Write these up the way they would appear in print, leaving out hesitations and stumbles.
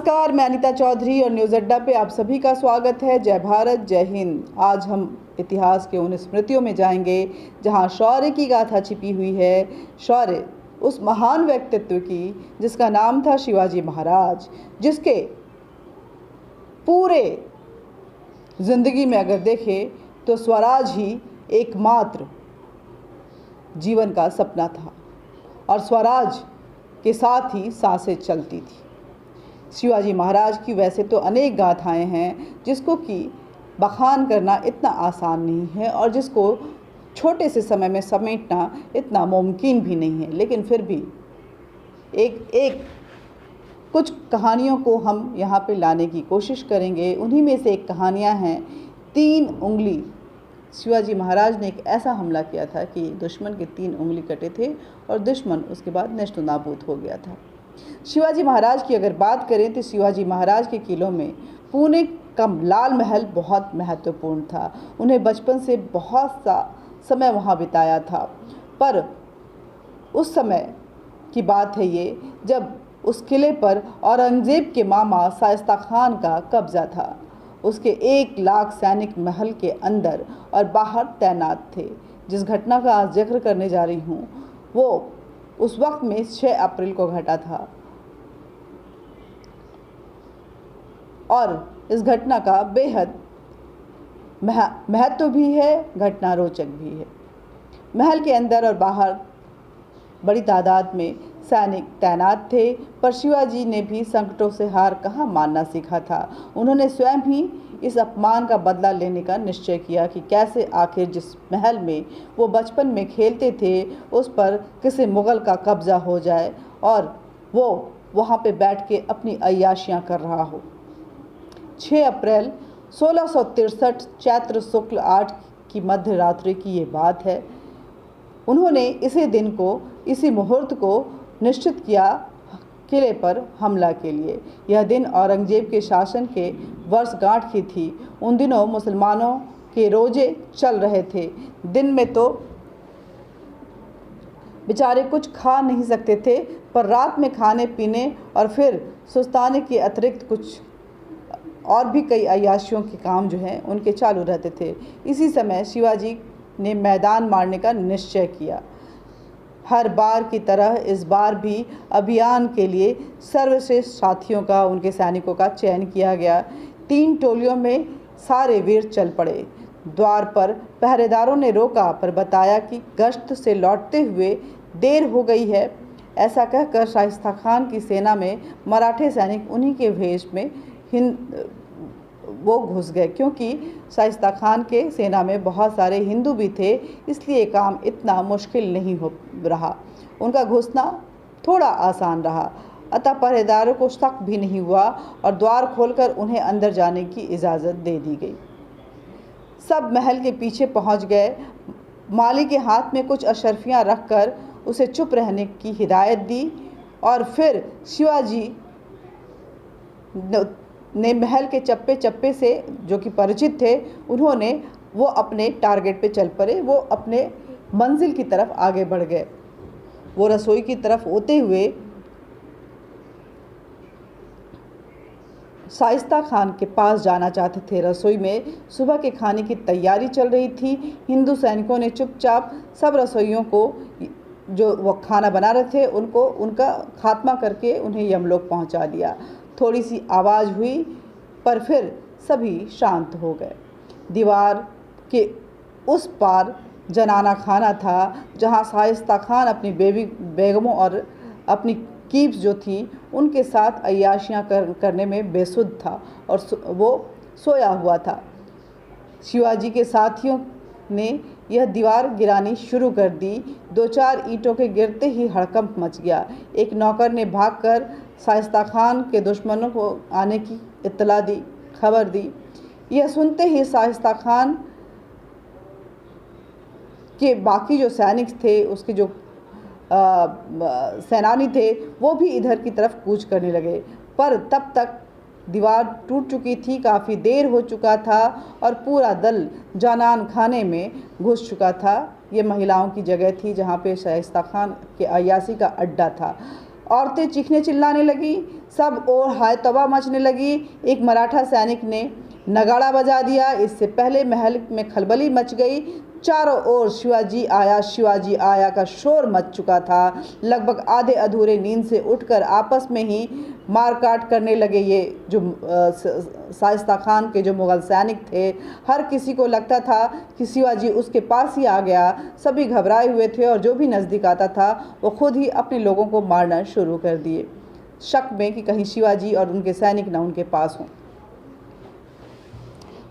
नमस्कार, मैं अनीता चौधरी और न्यूज़ अड्डा पे आप सभी का स्वागत है। जय भारत, जय हिंद। आज हम इतिहास के उन स्मृतियों में जाएंगे जहां शौर्य की गाथा छिपी हुई है। शौर्य उस महान व्यक्तित्व की जिसका नाम था शिवाजी महाराज, जिसके पूरे जिंदगी में अगर देखें तो स्वराज ही एकमात्र जीवन का सपना था और स्वराज के साथ ही सांसें चलती थी। शिवाजी महाराज की वैसे तो अनेक गाथाएं हैं जिसको कि बखान करना इतना आसान नहीं है और जिसको छोटे से समय में समेटना इतना मुमकिन भी नहीं है, लेकिन फिर भी एक कुछ कहानियों को हम यहाँ पे लाने की कोशिश करेंगे। उन्हीं में से एक कहानियाँ हैं 3 उंगली। शिवाजी महाराज ने एक ऐसा हमला किया था कि दुश्मन के 3 उंगली कटे थे और दुश्मन उसके बाद नेस्तो नाबूद हो गया था। शिवाजी महाराज की अगर बात करें तो शिवाजी महाराज के किलों में पुणे का लाल महल बहुत महत्वपूर्ण था। उन्हें बचपन से बहुत सा समय वहाँ बिताया था, पर उस समय की बात है ये जब उस किले पर औरंगज़ेब के मामा शाइस्ता खान का कब्ज़ा था। उसके 1 लाख सैनिक महल के अंदर और बाहर तैनात थे। जिस घटना का आज जिक्र करने जा रही हूँ वो उस वक्त में 6 अप्रैल को घटा था और इस घटना का बेहद महत्व भी है, घटना रोचक भी है। महल के अंदर और बाहर बड़ी तादाद में सैनिक तैनात थे, पर शिवाजी ने भी संकटों से हार कहाँ मानना सीखा था। उन्होंने स्वयं ही इस अपमान का बदला लेने का निश्चय किया कि कैसे आखिर जिस महल में वो बचपन में खेलते थे उस पर किसी मुग़ल का कब्ज़ा हो जाए और वो वहाँ पे बैठ के अपनी अय्याशियाँ कर रहा हो। 6 अप्रैल 1663 चैत्र शुक्ल 8 की मध्य रात्रि की ये बात है। उन्होंने इसी दिन को, इसी मुहूर्त को निश्चित किया किले पर हमला के लिए। यह दिन औरंगज़ेब के शासन के वर्षगांठ की थी। उन दिनों मुसलमानों के रोजे चल रहे थे। दिन में तो बेचारे कुछ खा नहीं सकते थे, पर रात में खाने पीने और फिर सुस्ताने के अतिरिक्त कुछ और भी कई अय्याशियों के काम जो हैं उनके चालू रहते थे। इसी समय शिवाजी ने मैदान मारने का निश्चय किया। हर बार की तरह इस बार भी अभियान के लिए सर्वश्रेष्ठ साथियों का, उनके सैनिकों का चयन किया गया। 3 टोलियों में सारे वीर चल पड़े। द्वार पर पहरेदारों ने रोका पर बताया कि गश्त से लौटते हुए देर हो गई है। ऐसा कहकर शाइस्ता खान की सेना में मराठे सैनिक उन्हीं के भेष में वो घुस गए, क्योंकि शाइस्ता खान के सेना में बहुत सारे हिंदू भी थे, इसलिए काम इतना मुश्किल नहीं हो रहा। उनका घुसना थोड़ा आसान रहा, अतः पहरेदारों को शक भी नहीं हुआ और द्वार खोलकर उन्हें अंदर जाने की इजाज़त दे दी गई। सब महल के पीछे पहुंच गए। माली के हाथ में कुछ अशर्फियाँ रखकर उसे चुप रहने की हिदायत दी और फिर शिवाजी ने महल के चप्पे चप्पे से, जो कि परिचित थे, उन्होंने वो अपने टारगेट पे चल पड़े। वो अपने मंजिल की तरफ आगे बढ़ गए। वो रसोई की तरफ होते हुए शाइस्ता खान के पास जाना चाहते थे। रसोई में सुबह के खाने की तैयारी चल रही थी। हिंदू सैनिकों ने चुपचाप सब रसोइयों को, जो वो खाना बना रहे थे, उनका खात्मा करके उन्हें यमलोक पहुंचा दिया। थोड़ी सी आवाज़ हुई पर फिर सभी शांत हो गए। दीवार के उस पार जनाना खाना था, जहां शाइस्ता खान अपनी बेगमों और अपनी कीप्स जो थी उनके साथ अय्याशियाँ करने में बेसुध था और वो सोया हुआ था। शिवाजी के साथियों ने यह दीवार गिरानी शुरू कर दी। 2-4 ईंटों के गिरते ही हड़कंप मच गया। एक नौकर ने भागकर शाइस्ता खान के दुश्मनों को आने की इत्तला दी, खबर दी। यह सुनते ही शाइस्ता खान के बाकी जो सैनिक थे, उसके जो सेनानी थे, वो भी इधर की तरफ कूच करने लगे, पर तब तक दीवार टूट चुकी थी। काफ़ी देर हो चुका था और पूरा दल जानान खाने में घुस चुका था। ये महिलाओं की जगह थी जहाँ पे शाइस्ता खान के अय्याशी का अड्डा था औरतें चीखने चिल्लाने लगी, सब ओर हाय तौबा मचने लगी। एक मराठा सैनिक ने नगाड़ा बजा दिया। इससे पहले महल में खलबली मच गई। चारों ओर शिवाजी आया का शोर मच चुका था। लगभग आधे अधूरे नींद से उठकर आपस में ही मारकाट करने लगे ये जो शाइस्ता खान के जो मुग़ल सैनिक थे। हर किसी को लगता था कि शिवाजी उसके पास ही आ गया। सभी घबराए हुए थे और जो भी नज़दीक आता था वो खुद ही अपने लोगों को मारना शुरू कर दिए, शक में कि कहीं शिवाजी और उनके सैनिक न उनके पास हों।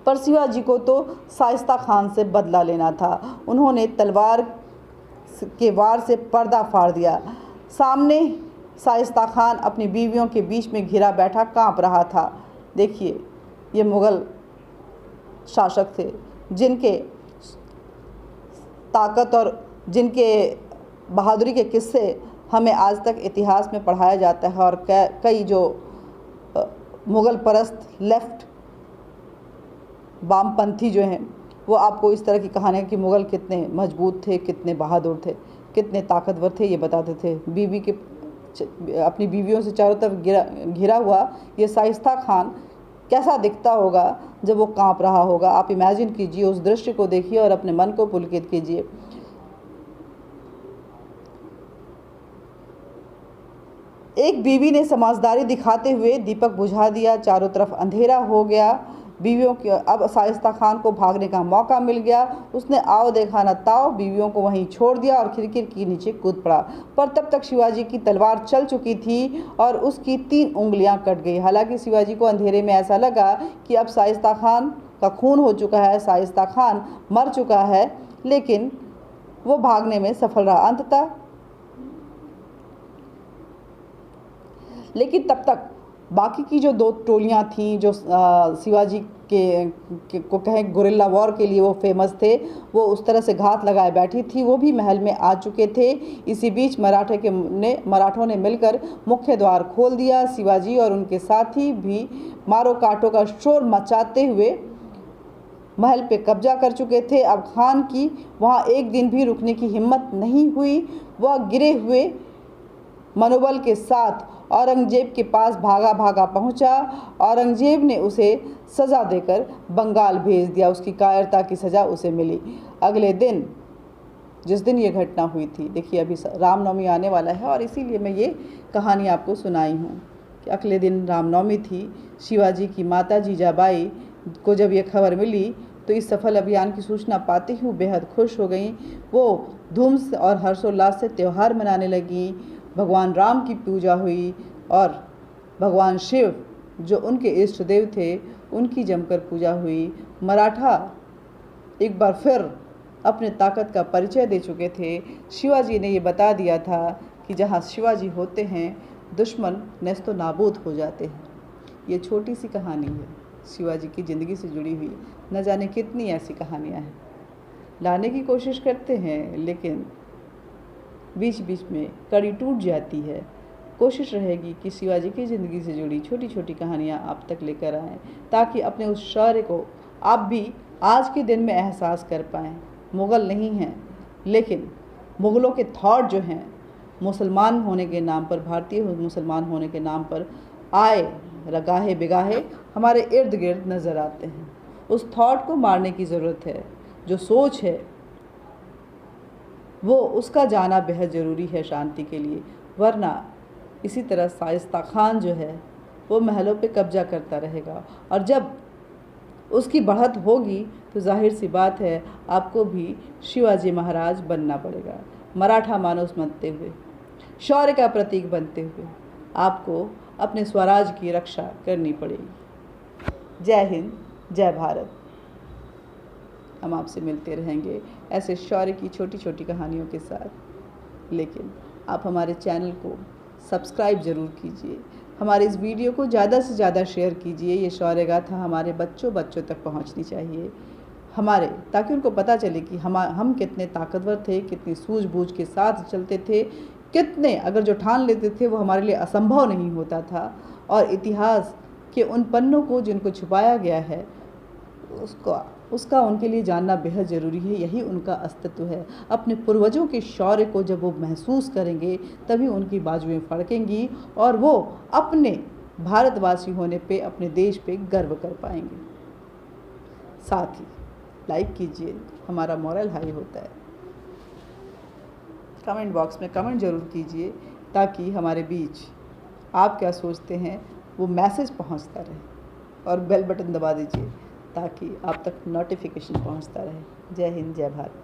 पर शिवाजी को तो शाइस्ता खान से बदला लेना था। उन्होंने तलवार के वार से पर्दा फाड़ दिया। सामने शाइस्ता खान अपनी बीवियों के बीच में घिरा बैठा कांप रहा था। देखिए, ये मुग़ल शासक थे जिनके ताकत और जिनके बहादुरी के किस्से हमें आज तक इतिहास में पढ़ाया जाता है। और कई जो मुग़ल परस्त लेफ़्ट वामपंथी जो हैं वो आपको इस तरह की कहानी कि मुग़ल कितने मजबूत थे, कितने बहादुर थे, कितने ताकतवर थे, ये बताते थे। अपनी बीवियों से चारों तरफ घिरा हुआ ये शाइस्ता खान कैसा दिखता होगा जब वो कांप रहा होगा। आप इमेजिन कीजिए, उस दृश्य को देखिए और अपने मन को पुलकित कीजिए। एक बीवी ने समझदारी दिखाते हुए दीपक बुझा दिया। चारों तरफ अंधेरा हो गया। बीवियों के अब शाइस्ता खान को भागने का मौका मिल गया। उसने आओ देखा न ताओ बीवियों को वहीं छोड़ दिया और खिड़की के नीचे कूद पड़ा। पर तब तक शिवाजी की तलवार चल चुकी थी और उसकी 3 उंगलियां कट गई। हालांकि शिवाजी को अंधेरे में ऐसा लगा कि अब शाइस्ता खान का खून हो चुका है, शाइस्ता खान मर चुका है, लेकिन वो भागने में सफल रहा अंततः। लेकिन तब तक बाकी की जो 2 टोलियां थीं जो शिवाजी को कहें गुरिल्ला वॉर के लिए वो फेमस थे, वो उस तरह से घात लगाए बैठी थी, वो भी महल में आ चुके थे। इसी बीच मराठों ने मिलकर मुख्य द्वार खोल दिया। शिवाजी और उनके साथी भी मारो काटो का शोर मचाते हुए महल पे कब्जा कर चुके थे। अब खान की वहाँ एक दिन भी रुकने की हिम्मत नहीं हुई। वह गिरे हुए मनोबल के साथ औरंगजेब के पास भागा पहुंचा। औरंगजेब ने उसे सज़ा देकर बंगाल भेज दिया। उसकी कायरता की सज़ा उसे मिली। अगले दिन, जिस दिन ये घटना हुई थी, देखिए अभी रामनवमी आने वाला है और इसीलिए मैं ये कहानी आपको सुनाई हूँ कि अगले दिन रामनवमी थी। शिवाजी की माता जीजाबाई को जब ये खबर मिली तो इस सफल अभियान की सूचना पाते ही बेहद खुश हो गई। वो धूम और हर्षोल्लास से त्यौहार मनाने लगी। भगवान राम की पूजा हुई और भगवान शिव जो उनके इष्ट देव थे उनकी जमकर पूजा हुई। मराठा एक बार फिर अपने ताकत का परिचय दे चुके थे। शिवाजी ने ये बता दिया था कि जहाँ शिवाजी होते हैं दुश्मन नेस्तो नाबूद हो जाते हैं। ये छोटी सी कहानी है शिवाजी की ज़िंदगी से जुड़ी हुई। न जाने कितनी ऐसी कहानियाँ हैं, लाने की कोशिश करते हैं लेकिन बीच बीच में कड़ी टूट जाती है। कोशिश रहेगी कि शिवाजी की ज़िंदगी से जुड़ी छोटी छोटी कहानियाँ आप तक लेकर आएँ ताकि अपने उस शौर्य को आप भी आज के दिन में एहसास कर पाएँ। मुग़ल नहीं हैं लेकिन मुग़लों के थॉट जो हैं मुसलमान होने के नाम पर, भारतीय मुसलमान होने के नाम पर आए रगाहे बिगाहे हमारे इर्द गिर्द नज़र आते हैं। उस थॉट को मारने की ज़रूरत है। जो सोच है वो उसका जाना बेहद ज़रूरी है शांति के लिए, वरना इसी तरह शाइस्ता खान जो है वो महलों पे कब्जा करता रहेगा और जब उसकी बढ़त होगी तो जाहिर सी बात है आपको भी शिवाजी महाराज बनना पड़ेगा। मराठा मानस बनते हुए, शौर्य का प्रतीक बनते हुए आपको अपने स्वराज की रक्षा करनी पड़ेगी। जय हिंद, जय भारत। हम आपसे मिलते रहेंगे ऐसे शौर्य की छोटी छोटी कहानियों के साथ। लेकिन आप हमारे चैनल को सब्सक्राइब ज़रूर कीजिए, हमारे इस वीडियो को ज़्यादा से ज़्यादा शेयर कीजिए। ये शौर्य गाथा हमारे बच्चों तक पहुंचनी चाहिए ताकि उनको पता चले कि हम कितने ताकतवर थे, कितनी सूझबूझ के साथ चलते थे, कितने अगर जो ठान लेते थे वो हमारे लिए असंभव नहीं होता था। और इतिहास के उन पन्नों को जिनको छुपाया गया है उसको उसका उनके लिए जानना बेहद ज़रूरी है। यही उनका अस्तित्व है। अपने पूर्वजों के शौर्य को जब वो महसूस करेंगे तभी उनकी बाजुएं फड़केंगी और वो अपने भारतवासी होने पे, अपने देश पे गर्व कर पाएंगे। साथ ही लाइक कीजिए, हमारा मोरल हाई होता है। कमेंट बॉक्स में कमेंट ज़रूर कीजिए ताकि हमारे बीच आप क्या सोचते हैं वो मैसेज पहुंचता रहे, और बेल बटन दबा दीजिए ताकि आप तक नोटिफिकेशन पहुंचता रहे। जय हिंद, जय भारत।